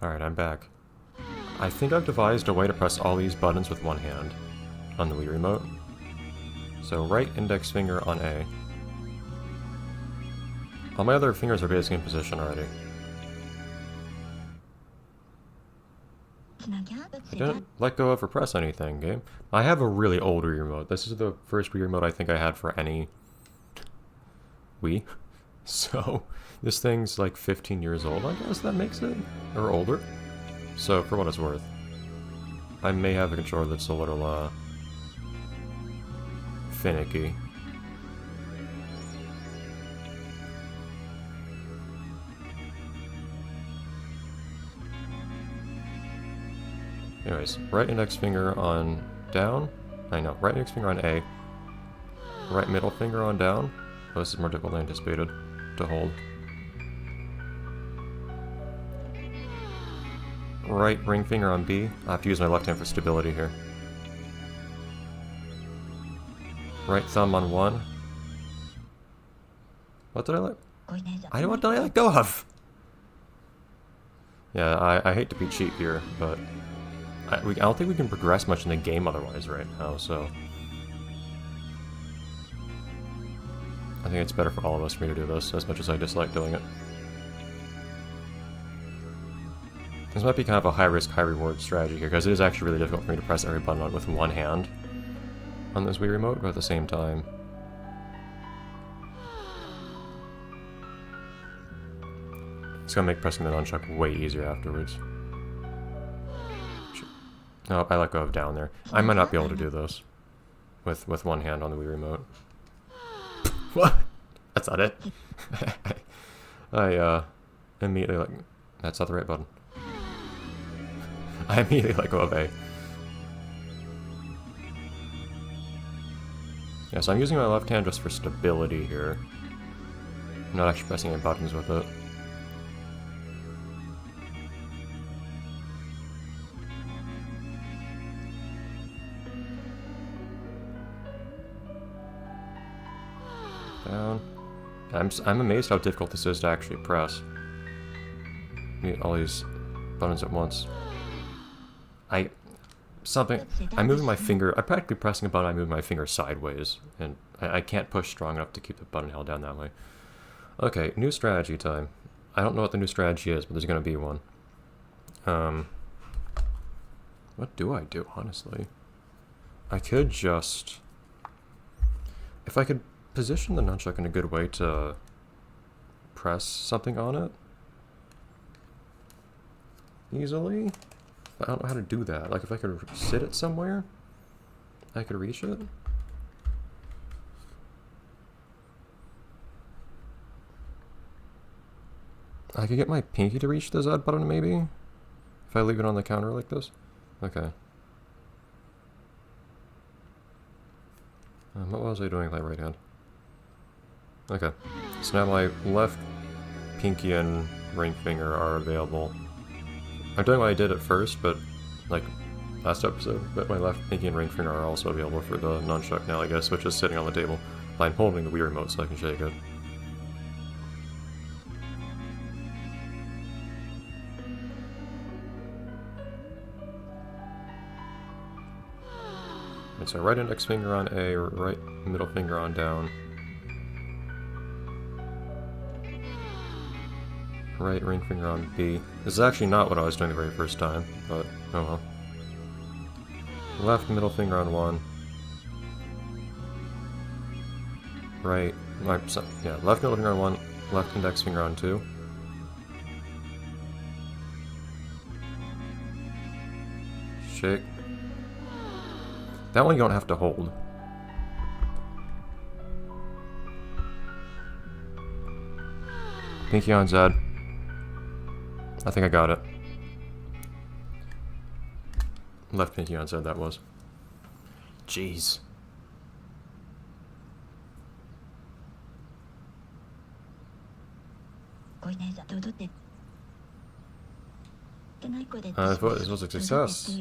Alright, I'm back. I think I've devised a way to press all these buttons with one hand on the Wii Remote. So right index finger on A. All my other fingers are basically in position already. I didn't let go of or press anything, game. I have a really old Wii Remote. This is the first Wii Remote I think I had for any Wii. So, this thing's like 15 years old, I guess that makes it? Or older? So, for what it's worth. I may have a controller that's a little, finicky. Anyways, right index finger on down. I know, right index finger on A. Right middle finger on down. Oh, this is more difficult than anticipated to hold. Right ring finger on B. I have to use my left hand for stability here. Right thumb on 1. What did I let? What did I let go of? Yeah, I hate to be cheap here, but I don't think we can progress much in the game otherwise right now, so I think it's better for all of us for me to do this, as much as I dislike doing it. This might be kind of a high-risk, high-reward strategy here, because it is actually really difficult for me to press every button with one hand on this Wii Remote, but at the same time, it's gonna make pressing the nunchuck way easier afterwards. Oh, I let go of down there. I might not be able to do this with one hand on the Wii Remote. What? That's not it. I immediately like, that's not the right button. I immediately let go of A. Yeah, so I'm using my left hand just for stability here. I'm not actually pressing any buttons with it. Down. I'm amazed how difficult this is to actually press. All these buttons at once. I'm moving my finger, I'm practically pressing a button, I move my finger sideways, and I can't push strong enough to keep the button held down that way. Okay, new strategy time. I don't know what the new strategy is, but there's gonna be one. What do I do, honestly? I could just... If I could position the nunchuck in a good way to press something on it easily. I don't know how to do that. Like if I could sit it somewhere, I could reach it. I could get my pinky to reach the Z button maybe, if I leave it on the counter like this. Okay. What was I doing with my right hand? Okay, so now my left pinky and ring finger are available. I'm doing what I did at first, but like last episode, but my left pinky and ring finger are also available for the nunchuck now, I guess, which is sitting on the table. I'm holding the Wii Remote so I can shake it. And so right index finger on A, right middle finger on down. Right ring finger on B. This is actually not what I was doing the very first time, but oh well. Left middle finger on 1. Right, yeah, left middle finger on 1, left index finger on 2. Shake. That one you don't have to hold. Pinky on Z. I think I got it. Left pinky on Z, that was. Jeez. This was a success.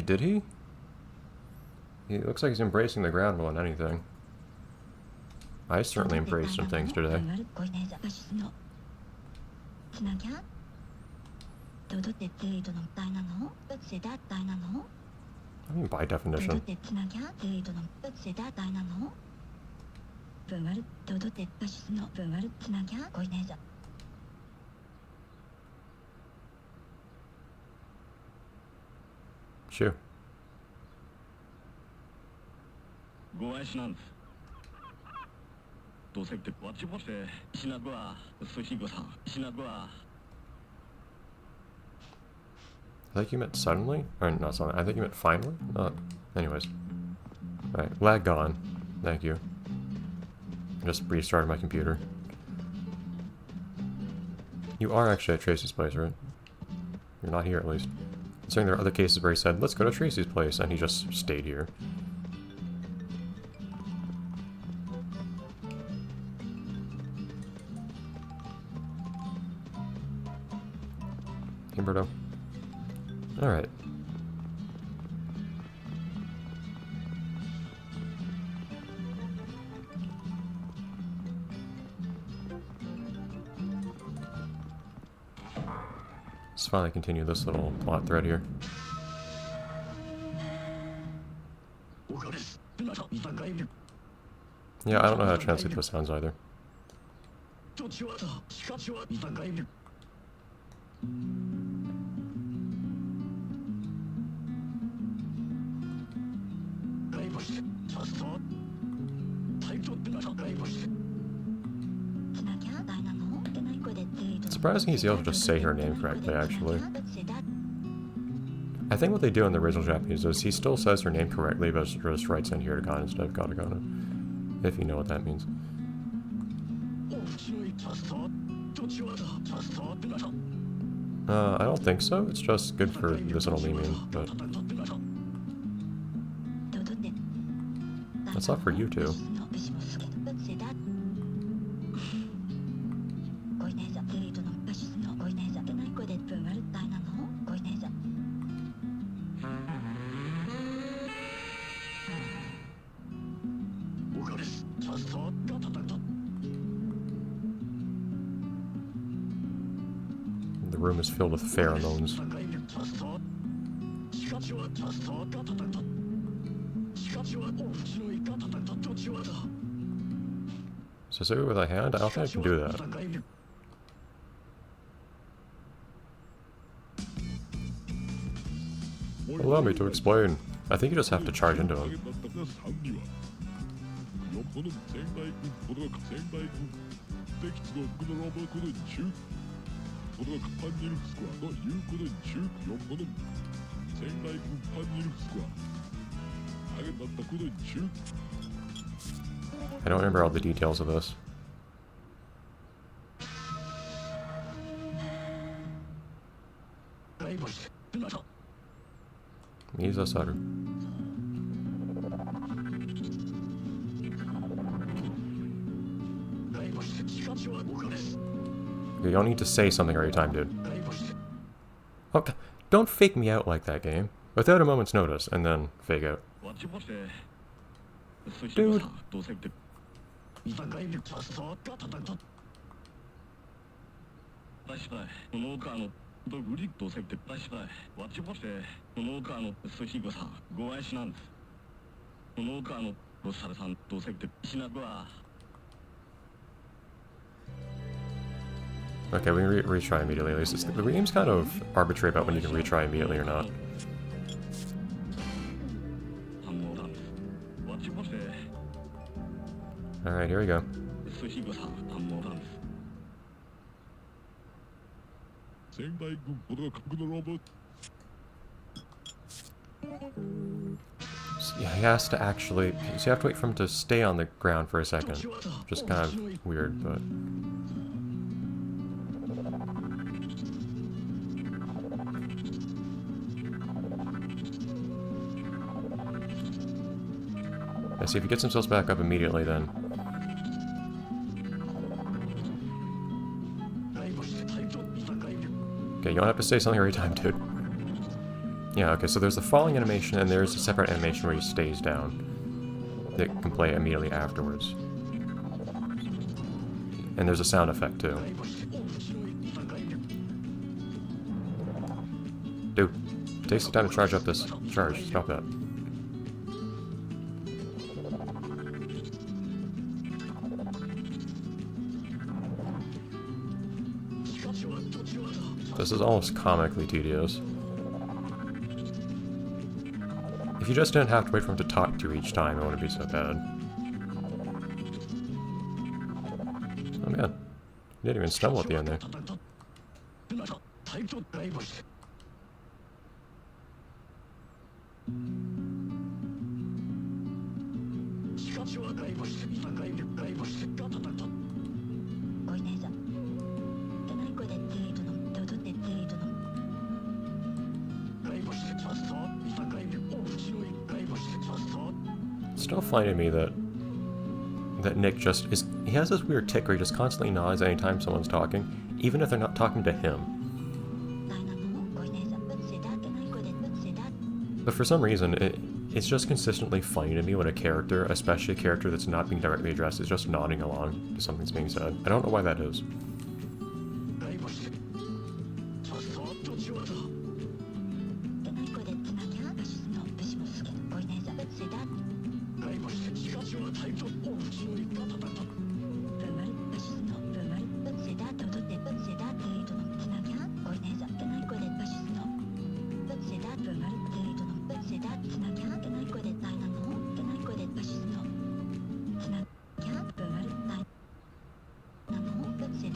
Did he? He looks like he's embracing the ground more than anything. I certainly embraced some things today. I mean, by definition. Shoo. I think you meant suddenly? Or not suddenly, I think you meant finally? Anyways. Alright, lag gone. Thank you. Just restarted my computer. You are actually at Tracy's place, right? You're not here, at least. Considering there are other cases where he said, let's go to Tracy's place, and he just stayed here. Humberto. Alright. Let's finally continue this little plot thread here. Yeah, I don't know how to translate those sounds either. It's surprising he's able to just say her name correctly, actually. I think what they do in the original Japanese is he still says her name correctly, but just writes in hiragana instead of katakana. If you know what that means. I don't think so. It's just good for this little meme, but... That's not for you two. The room is filled with pheromones. So say it with a hand? I don't think I can do that. Allow me to explain. I think you just have to charge into him. I don't remember all the details of this. Misasaru. You don't need to say something every time, dude. Okay, don't fake me out like that, game. Without a moment's notice, and then fake out. Dude. Okay, we can retry immediately at least. The game's kind of arbitrary about when you can retry immediately or not. Alright, here we go. So yeah, he has to actually... So you have to wait for him to stay on the ground for a second. Just kind of weird, but... Yeah, see if he gets himself back up immediately then. Okay, you don't have to say something every time, dude. Yeah, okay, so there's the falling animation, and there's a separate animation where he stays down. That can play immediately afterwards. And there's a sound effect, too. Dude, it takes the time to charge up this charge. Stop that. This is almost comically tedious. If you just didn't have to wait for him to talk to you each time, it wouldn't be so bad. Oh man, you didn't even stumble at the end there. Still funny to me that Nick just is. He has this weird tick where he just constantly nods anytime someone's talking, even if they're not talking to him. But for some reason, it's just consistently funny to me when a character, especially a character that's not being directly addressed, is just nodding along to something that's being said. I don't know why that is.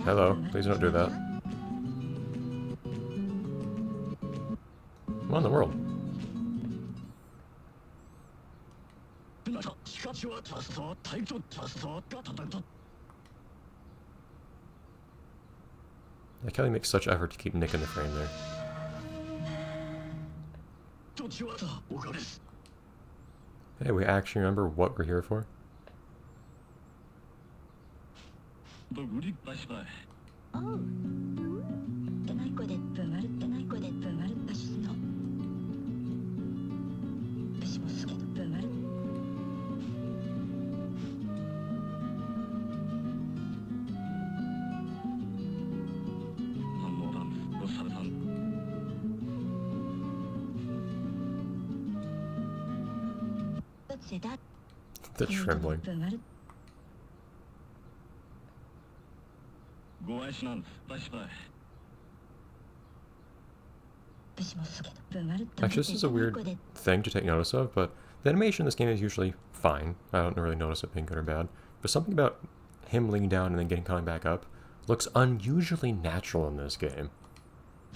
Hello, please don't do that. What in the world? I can't make such effort to keep Nick in the frame there. Hey, we actually remember what we're here for? The trembling. Actually, this is a weird thing to take notice of, but the animation in this game is usually fine. I don't really notice it being good or bad. But something about him leaning down and then coming back up looks unusually natural in this game.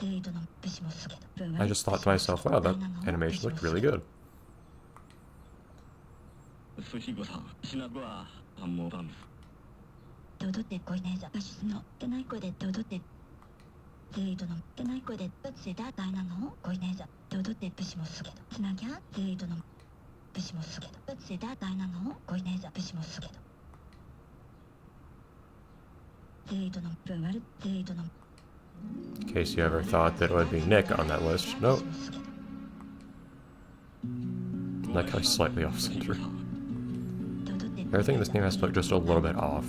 I just thought to myself, wow, that animation looked really good. In case you ever thought that it would be Nick on that list, nope. That guy's slightly off center. Everything in this game has to look just a little bit off.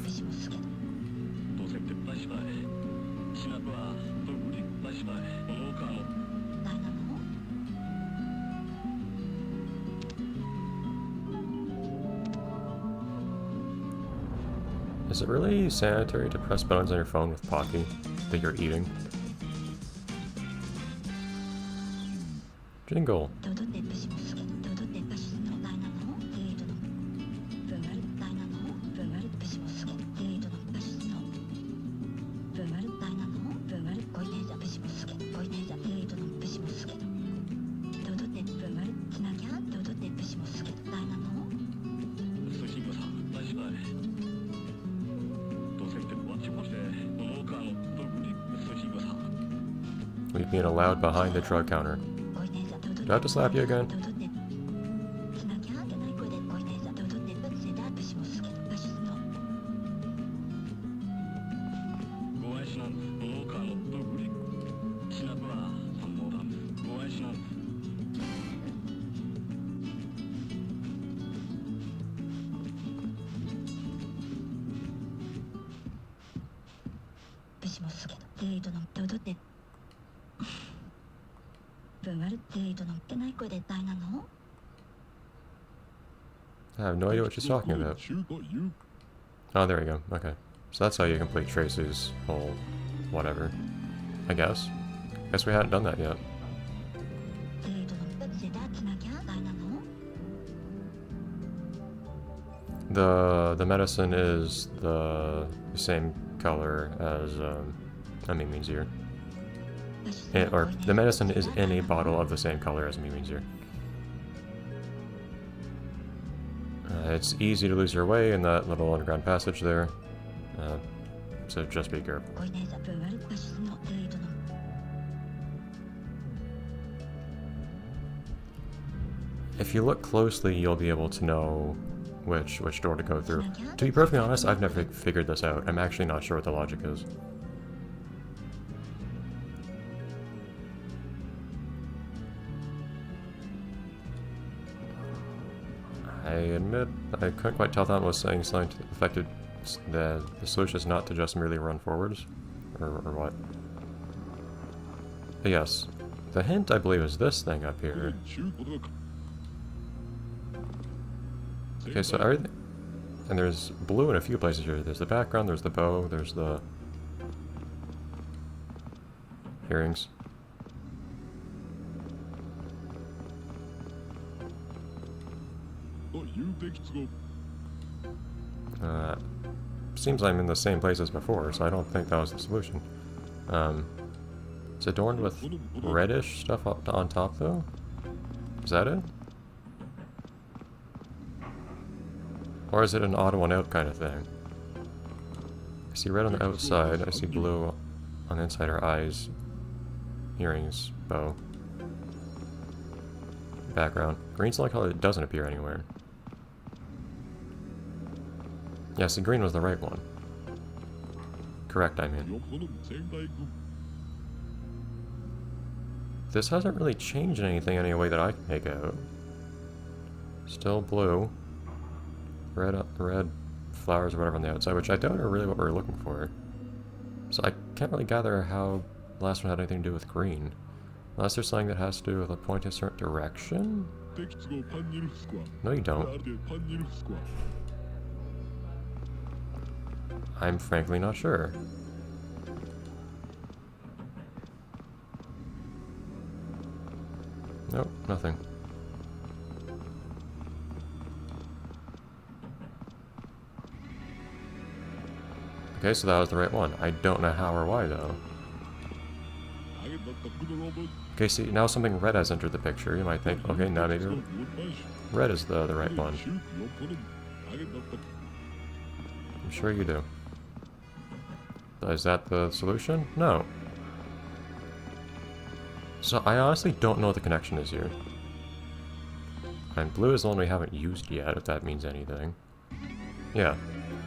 Is it really sanitary to press buttons on your phone with Pocky that you're eating? Jingle. We've been allowed behind the drug counter. Do I have to slap you again? I have no idea what she's talking about. Oh, there we go. Okay. So that's how you complete Tracy's whole whatever. I guess. Guess we hadn't done that yet. The medicine is the same color as Mimi's ear. Or the medicine is in a bottle of the same color as Mimi's ear. It's easy to lose your way in that little underground passage there, so just be careful. If you look closely, you'll be able to know which door to go through. To be perfectly honest, I've never figured this out. I'm actually not sure what the logic is. I admit, I couldn't quite tell that was saying something to the effect that the solution is not to just merely run forwards, or what. But yes, the hint I believe is this thing up here. Okay, so everything, and there's blue in a few places here. There's the background, there's the bow, there's the earrings. Seems I'm in the same place as before, so I don't think that was the solution. It's adorned with reddish stuff up on top, though. Is that it? Or is it an odd one out kind of thing? I see red on the outside, I see blue on the inside, her eyes, earrings, bow. Background. Green's the only color that doesn't appear anywhere. Yes, the green was the right one. Correct, I mean. This hasn't really changed anything in any way that I can make out. Still blue. Red flowers or whatever on the outside, which I doubt are really what we're looking for. So I can't really gather how the last one had anything to do with green. Unless there's something that has to do with a point in a certain direction? No, you don't. I'm frankly not sure. Nope, nothing. Okay, so that was the right one. I don't know how or why, though. Okay, see, now something red has entered the picture. You might think, okay, now maybe red is the right one. I'm sure you do. Is that the solution? No. So I honestly don't know what the connection is here. And blue is the one we haven't used yet, if that means anything. Yeah,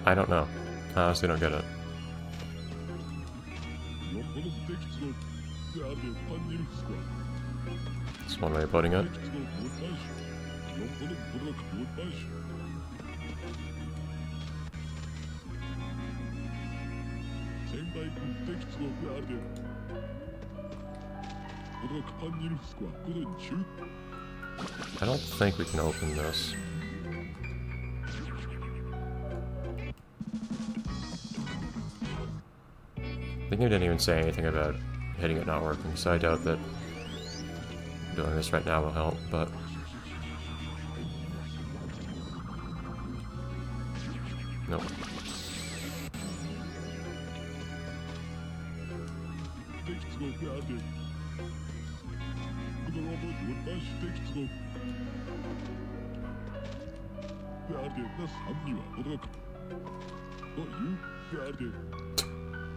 I don't know. I honestly don't get it. That's one way of putting it. I don't think we can open this. The game didn't even say anything about hitting it not working, so I doubt that doing this right now will help, but... Nope.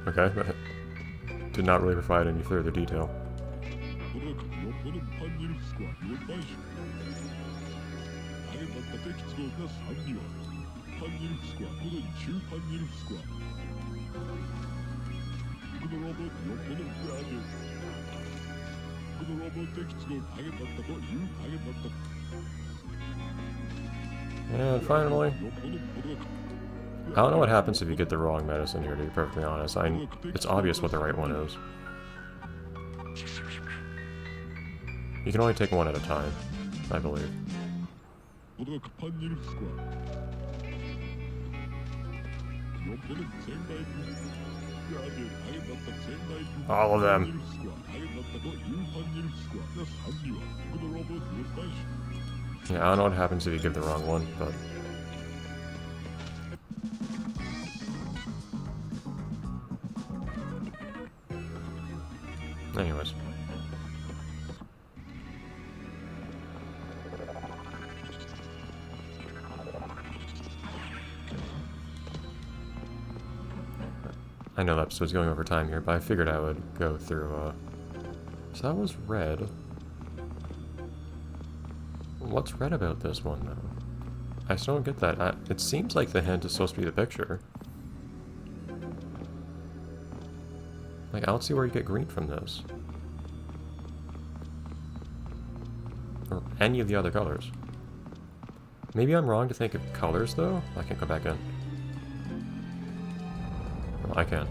Okay, that did not really provide any further detail. And finally, I don't know what happens if you get the wrong medicine here, to be perfectly honest. It's obvious what the right one is. You can only take one at a time, I believe. All of them. Yeah, I don't know what happens if you give the wrong one, but... Anyways. I know the episode's going over time here, but I figured I would go through, So that was red. What's red about this one, though? I still don't get that. It seems like the hint is supposed to be the picture. Like, I don't see where you get green from this. Or any of the other colors. Maybe I'm wrong to think of colors, though? I can't go back in. Well, I can.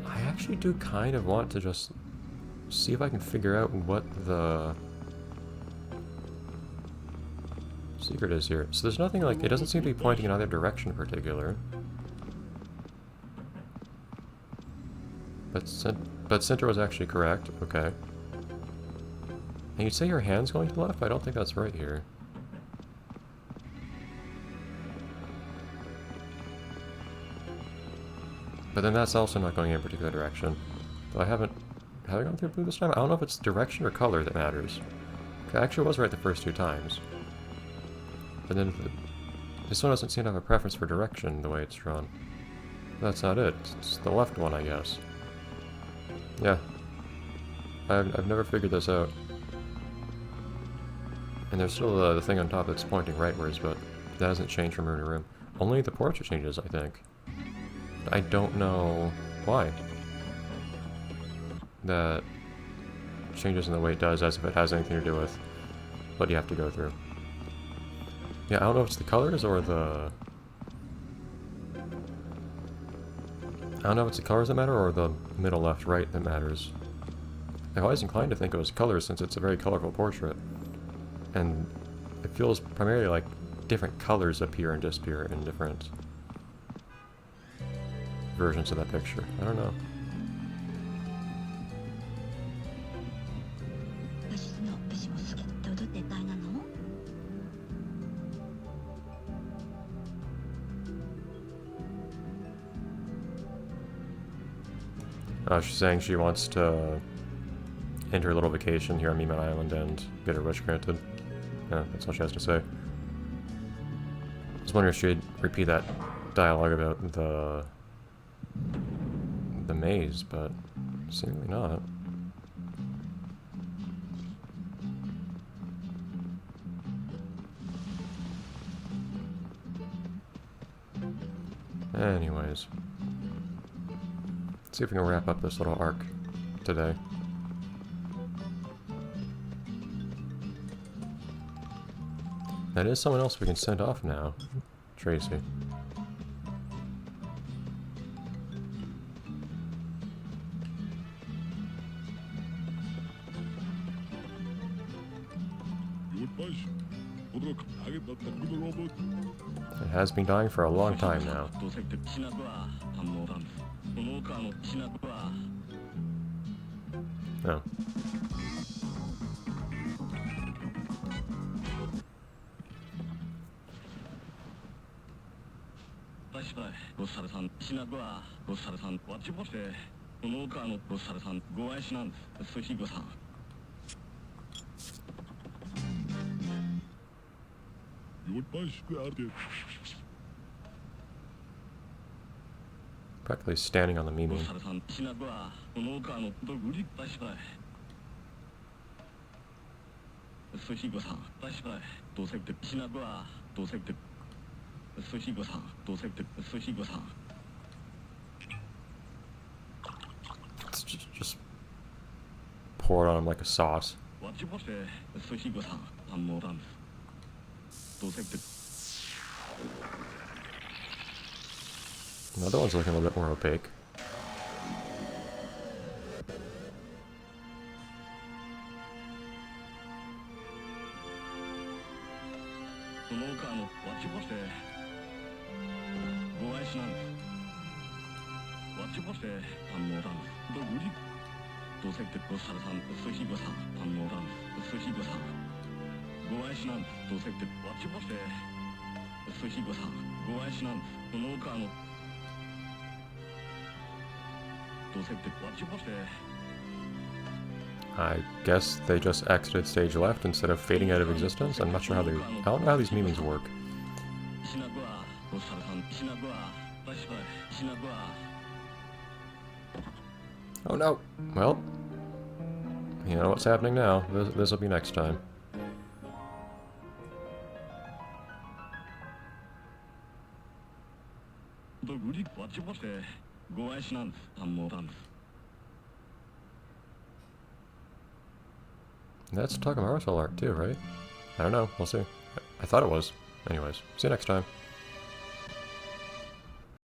I actually do kind of want to just see if I can figure out what the secret is here. So there's nothing like, it doesn't seem to be pointing in either direction in particular. But Cintra was actually correct. Okay. And you'd say your hand's going to the left? I don't think that's right here. But then that's also not going in a particular direction. Though have I gone through blue this time? I don't know if it's direction or color that matters. I actually was right the first 2 times. But then this one doesn't seem to have a preference for direction the way it's drawn. That's not it. It's the left one, I guess. Yeah. I've never figured this out. And there's still the thing on top that's pointing rightwards, but that hasn't changed from room to room. Only the portrait changes, I think. I don't know why. That changes in the way it does, as if it has anything to do with what you have to go through. Yeah, I don't know if it's the colors or the... I don't know if it's the colors that matter or the middle, left, right that matters. I'm always inclined to think it was colors since it's a very colorful portrait. And it feels primarily like different colors appear and disappear in different versions of that picture. I don't know. She's saying she wants to end her little vacation here on Mimon Island and get her wish granted. Yeah, that's all she has to say. I was wondering if she'd repeat that dialogue about the maze, but seemingly not. Anyways. Let's see if we can wrap up this little arc today. That is someone else we can send off now. Tracy. It has been dying for a long time now. Oh. Practically standing on the Mimi. It's just pour it on him like a sauce. Another one's looking a little bit more opaque. I guess they just exited stage left instead of fading out of existence. I'm not sure how they... I don't know how these meetings work. Oh no! Well, you know what's happening now. This'll be next time. That's Takamaru's whole art too, right? I don't know. We'll see. I thought it was. Anyways, see you next time.